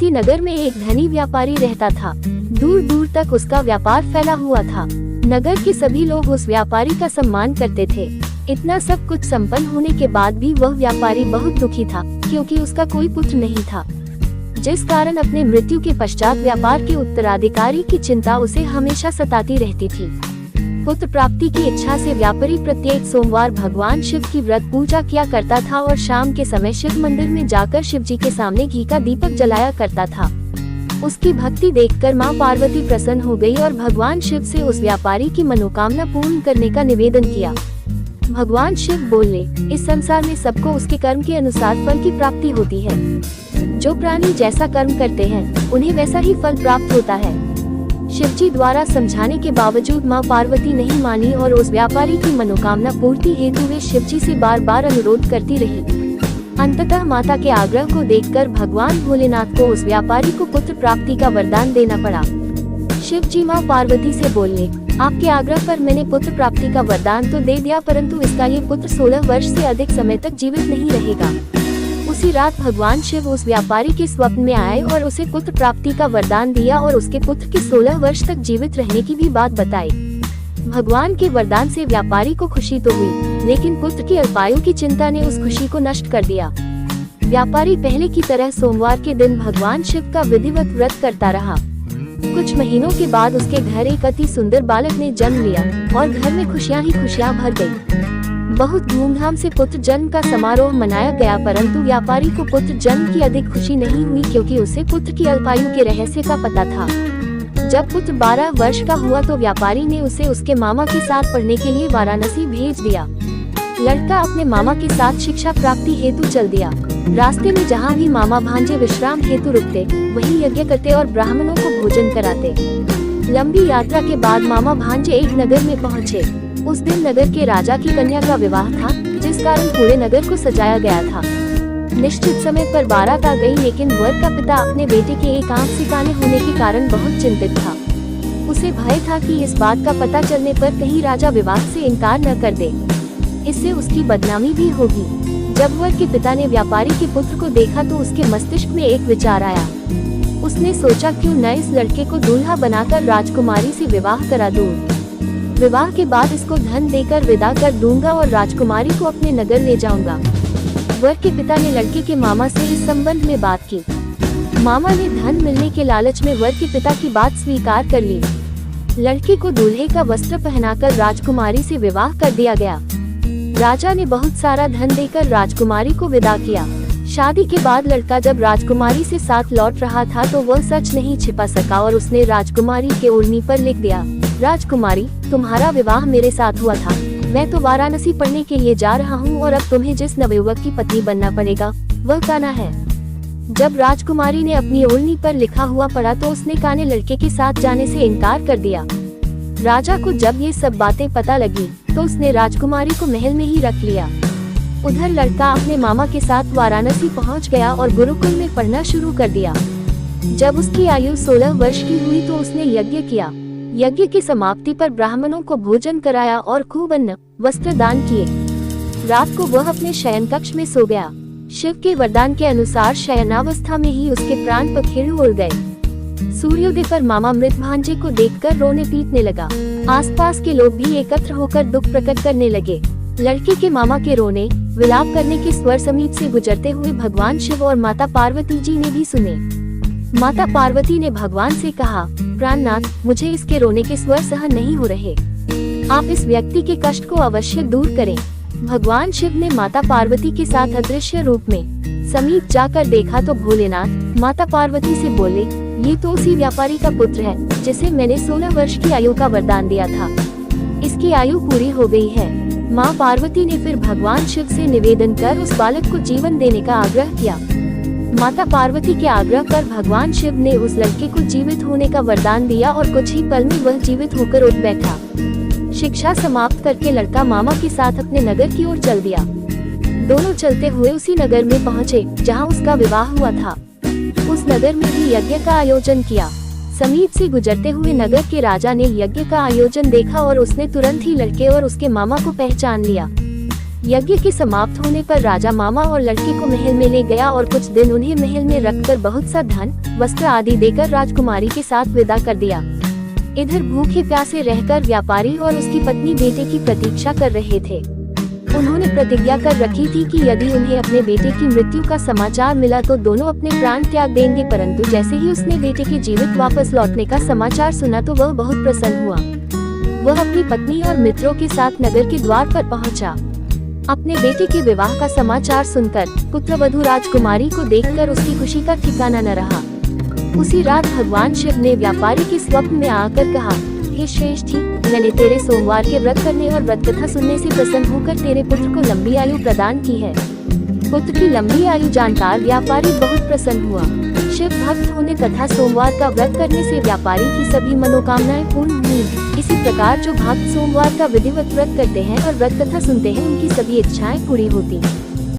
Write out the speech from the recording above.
उसी नगर में एक धनी व्यापारी रहता था। दूर दूर तक उसका व्यापार फैला हुआ था। नगर के सभी लोग उस व्यापारी का सम्मान करते थे। इतना सब कुछ संपन्न होने के बाद भी वह व्यापारी बहुत दुखी था, क्योंकि उसका कोई पुत्र नहीं था, जिस कारण अपने मृत्यु के पश्चात व्यापार के उत्तराधिकारी की चिंता उसे हमेशा सताती रहती थी। पुत्र प्राप्ति की इच्छा से व्यापारी प्रत्येक सोमवार भगवान शिव की व्रत पूजा किया करता था और शाम के समय शिव मंदिर में जाकर शिव जी के सामने घी का दीपक जलाया करता था। उसकी भक्ति देखकर मां पार्वती प्रसन्न हो गई और भगवान शिव से उस व्यापारी की मनोकामना पूर्ण करने का निवेदन किया। भगवान शिव बोले, इस संसार में सबको उसके कर्म के अनुसार फल की प्राप्ति होती है। जो प्राणी जैसा कर्म करते हैं उन्हें वैसा ही फल प्राप्त होता है। शिवजी द्वारा समझाने के बावजूद मां पार्वती नहीं मानी और उस व्यापारी की मनोकामना पूर्ति हेतु वे शिवजी से बार बार अनुरोध करती रही। अंततः माता के आग्रह को देखकर भगवान भोलेनाथ को उस व्यापारी को पुत्र प्राप्ति का वरदान देना पड़ा। शिवजी मां पार्वती से बोले, आपके आग्रह पर मैंने पुत्र प्राप्ति का वरदान तो दे दिया, परंतु इसका ये पुत्र 16 वर्ष से अधिक समय तक जीवित नहीं रहेगा। उसी रात भगवान शिव उस व्यापारी के स्वप्न में आए और उसे पुत्र प्राप्ति का वरदान दिया और उसके पुत्र के 16 वर्ष तक जीवित रहने की भी बात बताई। भगवान के वरदान से व्यापारी को खुशी तो हुई, लेकिन पुत्र की अल्पायु की चिंता ने उस खुशी को नष्ट कर दिया। व्यापारी पहले की तरह सोमवार के दिन भगवान शिव का विधिवत व्रत करता रहा। कुछ महीनों के बाद उसके घर एक अति सुंदर बालक ने जन्म लिया और घर में खुशियां ही खुशियां भर गई। बहुत धूमधाम से पुत्र जन्म का समारोह मनाया गया, परंतु व्यापारी को पुत्र जन्म की अधिक खुशी नहीं हुई, क्योंकि उसे पुत्र की अल्पायु के रहस्य का पता था। जब पुत्र 12 वर्ष का हुआ तो व्यापारी ने उसे उसके मामा के साथ पढ़ने के लिए वाराणसी भेज दिया। लड़का अपने मामा के साथ शिक्षा प्राप्ति हेतु चल दिया। रास्ते में जहाँ भी मामा भांजे विश्राम हेतु रुकते, वहीं यज्ञ करते और ब्राह्मणों को भोजन कराते। लंबी यात्रा के बाद मामा भांजे एक नगर में पहुँचे। उस दिन नगर के राजा की कन्या का विवाह था, जिस कारण पूरे नगर को सजाया गया था। निश्चित समय पर बारात आ गई, लेकिन वर का पिता अपने बेटे के एक आंख से काने होने के कारण बहुत चिंतित था। उसे भय था कि इस बात का पता चलने पर कहीं राजा विवाह से इनकार न कर दे, इससे उसकी बदनामी भी होगी। जब वर के पिता ने व्यापारी के पुत्र को देखा तो उसके मस्तिष्क में एक विचार आया। उसने सोचा, क्यों न इस लड़के को दूल्हा बनाकर राजकुमारी से विवाह करा दूं। विवाह के बाद इसको धन देकर विदा कर दूंगा और राजकुमारी को अपने नगर ले जाऊंगा। वर के पिता ने लड़के के मामा से इस संबंध में बात की। मामा ने धन मिलने के लालच में वर के पिता की बात स्वीकार कर ली। लड़के को दूल्हे का वस्त्र पहनाकर राजकुमारी से विवाह कर दिया गया। राजा ने बहुत सारा धन देकर राजकुमारी को विदा किया। शादी के बाद लड़का जब राजकुमारी से साथ लौट रहा था तो वह सच नहीं छिपा सका और उसने राजकुमारी के ओढ़नी पर लिख दिया, राजकुमारी, तुम्हारा विवाह मेरे साथ हुआ था। मैं तो वाराणसी पढ़ने के लिए जा रहा हूँ और अब तुम्हें जिस नवयुवक की पत्नी बनना पड़ेगा वह कान्हा है। जब राजकुमारी ने अपनी ओढ़नी पर लिखा हुआ पढ़ा तो उसने कान्हे लड़के के साथ जाने से इनकार कर दिया। राजा को जब ये सब बातें पता लगी तो उसने राजकुमारी को महल में ही रख लिया। उधर लड़का अपने मामा के साथ वाराणसी पहुंच गया और गुरुकुल में पढ़ना शुरू कर दिया। जब उसकी आयु 16 वर्ष की हुई तो उसने यज्ञ किया। यज्ञ की समाप्ति पर ब्राह्मणों को भोजन कराया और खूब अन्न वस्त्र दान किए। रात को वह अपने शयन कक्ष में सो गया। शिव के वरदान के अनुसार शयनावस्था में ही उसके प्राण पखेरु उड़ गए। सूर्योदय पर मामा मृत भांजे को देखकर रोने पीटने लगा। आसपास के लोग भी एकत्र होकर दुख प्रकट करने लगे। लड़के के मामा के रोने विलाप करने के स्वर समीप से गुजरते हुए भगवान शिव और माता पार्वती जी ने भी सुने। माता पार्वती ने भगवान से कहा, प्राणनाथ, मुझे इसके रोने के स्वर सहन नहीं हो रहे। आप इस व्यक्ति के कष्ट को अवश्य दूर करें। भगवान शिव ने माता पार्वती के साथ अदृश्य रूप में समीप जाकर देखा तो भोलेनाथ माता पार्वती से बोले, ये तो उसी व्यापारी का पुत्र है जिसे मैंने 16 वर्ष की आयु का वरदान दिया था। इसकी आयु पूरी हो गई है। माँ पार्वती ने फिर भगवान शिव से निवेदन कर उस बालक को जीवन देने का आग्रह किया। माता पार्वती के आग्रह पर भगवान शिव ने उस लड़के को जीवित होने का वरदान दिया और कुछ ही पल में वह जीवित होकर उठ बैठा। शिक्षा समाप्त करके लड़का मामा के साथ अपने नगर की ओर चल दिया। दोनों चलते हुए उसी नगर में पहुँचे जहाँ उसका विवाह हुआ था। उस नगर में भी यज्ञ का आयोजन किया। समीप से गुजरते हुए नगर के राजा ने यज्ञ का आयोजन देखा और उसने तुरंत ही लड़के और उसके मामा को पहचान लिया। यज्ञ के समाप्त होने पर राजा मामा और लड़की को महल में ले गया और कुछ दिन उन्हें महल में रखकर बहुत सा धन, वस्त्र आदि देकर राजकुमारी के साथ विदा कर दिया। इधर भूखे प्यासे रहकर व्यापारी और उसकी पत्नी बेटे की प्रतीक्षा कर रहे थे। उन्होंने प्रतिज्ञा कर रखी थी कि यदि उन्हें अपने बेटे की मृत्यु का समाचार मिला तो दोनों अपने प्राण त्याग देंगे, परंतु जैसे ही उसने बेटे के जीवित वापस लौटने का समाचार सुना तो वह बहुत प्रसन्न हुआ। वह अपनी पत्नी और मित्रों के साथ नगर के द्वार पर पहुंचा। अपने बेटे के विवाह का समाचार सुनकर पुत्रवधू राजकुमारी को देखकर उसकी खुशी का ठिकाना न रहा। उसी रात भगवान शिव ने व्यापारी के स्वप्न में आकर कहा, हे श्रेष्ठी, मैंने तेरे सोमवार के व्रत करने और व्रत कथा सुनने से प्रसन्न होकर तेरे पुत्र को लंबी आयु प्रदान की है। पुत्र की लंबी आयु जानकर व्यापारी बहुत प्रसन्न हुआ। शिव भक्त होने तथा सोमवार का व्रत करने से व्यापारी की सभी मनोकामनाएं पूर्ण हुई। इसी प्रकार जो भक्त सोमवार का विधिवत व्रत करते हैं और व्रत कथा सुनते हैं उनकी सभी इच्छाएं पूरी होती हैं।